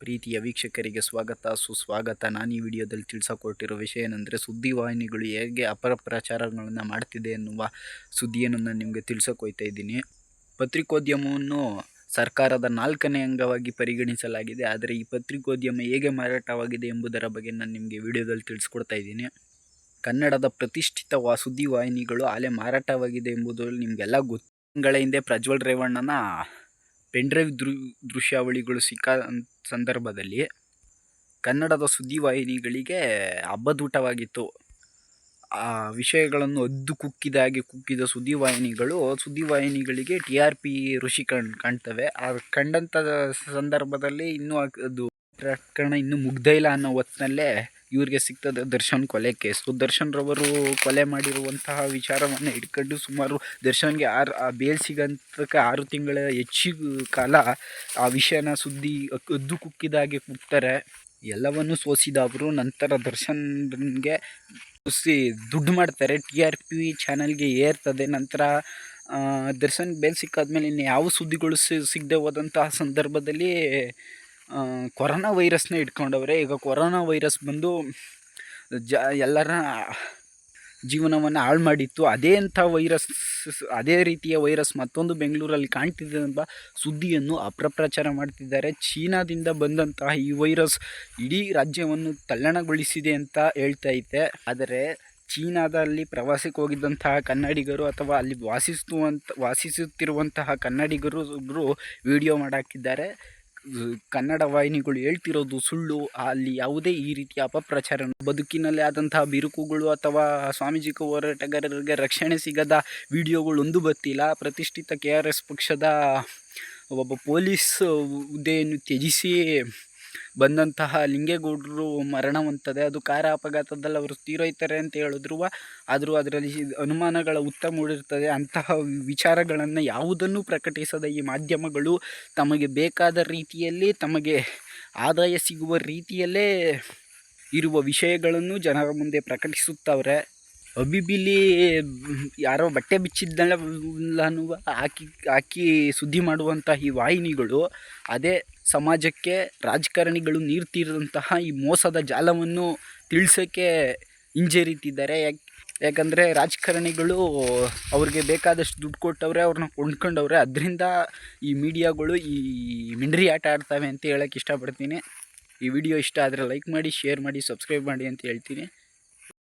ಪ್ರೀತಿಯ ವೀಕ್ಷಕರಿಗೆ ಸ್ವಾಗತ ಸುಸ್ವಾಗತ. ನಾನು ಈ ವಿಡಿಯೋದಲ್ಲಿ ತಿಳಿಸಕೊಟ್ಟಿರೋ ವಿಷಯ ಏನೆಂದರೆ, ಸುದ್ದಿವಾಹಿನಿಗಳು ಹೇಗೆ ಅಪಪ್ರಚಾರಗಳನ್ನು ಮಾಡ್ತಿದೆ ಎನ್ನುವ ಸುದ್ದಿಯನ್ನು ನಾನು ನಿಮಗೆ ತಿಳಿಸೋಕೆ ಇದ್ದೀನಿ. ಪತ್ರಿಕೋದ್ಯಮವನ್ನು ಸರ್ಕಾರದ 4ನೇ ಅಂಗವಾಗಿ ಪರಿಗಣಿಸಲಾಗಿದೆ. ಆದರೆ ಈ ಪತ್ರಿಕೋದ್ಯಮ ಹೇಗೆ ಮಾರಾಟವಾಗಿದೆ ಎಂಬುದರ ಬಗ್ಗೆ ನಾನು ನಿಮಗೆ ವಿಡಿಯೋದಲ್ಲಿ ತಿಳಿಸ್ಕೊಡ್ತಾ ಇದ್ದೀನಿ. ಕನ್ನಡದ ಪ್ರತಿಷ್ಠಿತ ಸುದ್ದಿವಾಹಿನಿಗಳು ಆಲೆ ಮಾರಾಟವಾಗಿದೆ ಎಂಬುದು ನಿಮಗೆಲ್ಲ ಗೊತ್ತು. ತಿಂಗಳ ಹಿಂದೆ ಪ್ರಜ್ವಲ್ ರೇವಣ್ಣನ ಪೆನ್ಡ್ರೈವ್ ದೃಶ್ಯಾವಳಿಗಳು ಸಿಕ್ಕ ಸಂದರ್ಭದಲ್ಲಿ ಕನ್ನಡದ ಸುದ್ದಿವಾಹಿನಿಗಳಿಗೆ ಹಬ್ಬದೂಟವಾಗಿತ್ತು. ಆ ವಿಷಯಗಳನ್ನು ಕುಕ್ಕಿದ ಸುದ್ದಿವಾಹಿನಿಗಳಿಗೆ TRP ಋಷಿ ಕಾಣ್ತವೆ. ಕಂಡಂಥ ಸಂದರ್ಭದಲ್ಲಿ ಇನ್ನೂ ಅದು ಪ್ರಕರಣ ಇನ್ನೂ ಮುಗ್ದೇ ಅನ್ನೋ ಹೊತ್ತಿನಲ್ಲೇ ಇವ್ರಿಗೆ ಸಿಗ್ತದೆ ದರ್ಶನ್ ಕೊಲೆ ಕೇಸು. ದರ್ಶನ್ ರವರು ಕೊಲೆ ಮಾಡಿರುವಂತಹ ವಿಚಾರವನ್ನು ಇಟ್ಕೊಂಡು ಸುಮಾರು ದರ್ಶನ್ಗೆ ಬೇಲ್ ಸಿಗಂತಕ್ಕೆ 6 ತಿಂಗಳ ಹೆಚ್ಚಿಗೆ ಕಾಲ ಆ ವಿಷಯನ ಕುಕ್ಕಿದಾಗೆ ಕುಗ್ತಾರೆ. ಎಲ್ಲವನ್ನು ಸೋಸಿದ ಅವರು ನಂತರ ದರ್ಶನ್ಗೆ ದುಡ್ಡು ಮಾಡ್ತಾರೆ. TRP ಚಾನಲ್ಗೆ ಏರ್ತದೆ. ನಂತರ ದರ್ಶನ್ ಬೇಲ್ ಸಿಕ್ಕಾದ್ಮೇಲೆ ಇನ್ನು ಯಾವ ಸುದ್ದಿಗಳು ಸಿಗದೆ ಹೋದಂತಹ ಸಂದರ್ಭದಲ್ಲಿ ಕೊರೋನಾ ವೈರಸ್ನ ಇಟ್ಕೊಂಡವ್ರೆ. ಈಗ ಕೊರೋನಾ ವೈರಸ್ ಬಂದು ಎಲ್ಲರ ಜೀವನವನ್ನು ಹಾಳು ಮಾಡಿತ್ತು. ಅದೇ ರೀತಿಯ ವೈರಸ್ ಮತ್ತೊಂದು ಬೆಂಗಳೂರಲ್ಲಿ ಕಾಣ್ತಿದೆ ಎಂಬ ಸುದ್ದಿಯನ್ನು ಅಪಪ್ರಚಾರ ಮಾಡ್ತಿದ್ದಾರೆ. ಚೀನಾದಿಂದ ಬಂದಂತಹ ಈ ವೈರಸ್ ಇಡೀ ರಾಜ್ಯವನ್ನು ತಲ್ಲಣಗೊಳಿಸಿದೆ ಅಂತ ಹೇಳ್ತಾ ಐತೆ. ಆದರೆ ಚೀನಾದಲ್ಲಿ ಪ್ರವಾಸಕ್ಕೆ ಹೋಗಿದ್ದಂತಹ ಕನ್ನಡಿಗರು ಅಥವಾ ಅಲ್ಲಿ ವಾಸಿಸುತ್ತಿರುವಂತಹ ಕನ್ನಡಿಗರು ವಿಡಿಯೋ ಮಾಡಾಕಿದ್ದಾರೆ. ಕನ್ನಡ ವಾಹಿನಿಗಳು ಹೇಳ್ತಿರೋದು ಸುಳ್ಳು. ಅಲ್ಲಿ ಯಾವುದೇ ಈ ರೀತಿಯ ಅಪಪ್ರಚಾರ, ಬದುಕಿನಲ್ಲಿ ಆದಂತಹ ಬಿರುಕುಗಳು ಅಥವಾ ಸಾಮಾಜಿಕ ಹೋರಾಟಗಾರರಿಗೆ ರಕ್ಷಣೆ ಸಿಗದ ವಿಡಿಯೋಗಳು ಒಂದು ಗೊತ್ತಿಲ್ಲ. ಪ್ರತಿಷ್ಠಿತ KRS ಪಕ್ಷದ ಒಬ್ಬ ಪೊಲೀಸ್ ಹುದ್ದೆಯನ್ನು ತ್ಯಜಿಸಿ ಬಂದಂತಹ ಲಿಂಗೇಗೌಡರು ಮರಣ ಹೊಂದದೆ. ಅದು ಕಾರ ಅಪಘಾತದಲ್ಲಿ ಅವರು ತೀರೋಯ್ತಾರೆ ಅಂತ ಹೇಳಿದ್ರು. ಆದರೂ ಅದರಲ್ಲಿ ಅನುಮಾನಗಳ ಹುತ್ತ ಮೂಡಿರ್ತದೆ. ಅಂತಹ ವಿಚಾರಗಳನ್ನು ಯಾವುದನ್ನು ಪ್ರಕಟಿಸದ ಈ ಮಾಧ್ಯಮಗಳು ತಮಗೆ ಬೇಕಾದ ರೀತಿಯಲ್ಲಿ, ತಮಗೆ ಆದಾಯ ಸಿಗುವ ರೀತಿಯಲ್ಲೇ ಇರುವ ವಿಷಯಗಳನ್ನು ಜನರ ಮುಂದೆ ಪ್ರಕಟಿಸುತ್ತವ್ರೆ. ಅಬಿಬಿಲಿ ಯಾರೋ ಬಟ್ಟೆ ಬಿಚ್ಚಿದ್ದೆಲ್ಲನೂ ಹಾಕಿ ಸುದ್ದಿ ಮಾಡುವಂತಹ ಈ ವಾಹಿನಿಗಳು ಅದೇ ಸಮಾಜಕ್ಕೆ ರಾಜಕಾರಣಿಗಳು ನೀಡ್ತಿರೋಂತಹ ಈ ಮೋಸದ ಜಾಲವನ್ನು ತಿಳಿಸೋಕ್ಕೆ ಹಿಂಜರಿತಿದ್ದಾರೆ. ಯಾಕಂದರೆ ರಾಜಕಾರಣಿಗಳು ಅವ್ರಿಗೆ ಬೇಕಾದಷ್ಟು ದುಡ್ಡು ಕೊಟ್ಟವ್ರೆ, ಅವ್ರನ್ನ ಕೊಂಡ್ಕೊಂಡವ್ರೆ. ಅದರಿಂದ ಈ ಮೀಡಿಯಾಗಳು ಈ ಮಿಂಡ್ರಿ ಆಟ ಆಡ್ತವೆ ಅಂತ ಹೇಳೋಕ್ಕೆ ಇಷ್ಟಪಡ್ತೀನಿ. ಈ ವಿಡಿಯೋ ಇಷ್ಟ ಆದರೆ ಲೈಕ್ ಮಾಡಿ, ಶೇರ್ ಮಾಡಿ, ಸಬ್ಸ್ಕ್ರೈಬ್ ಮಾಡಿ ಅಂತ ಹೇಳ್ತೀನಿ.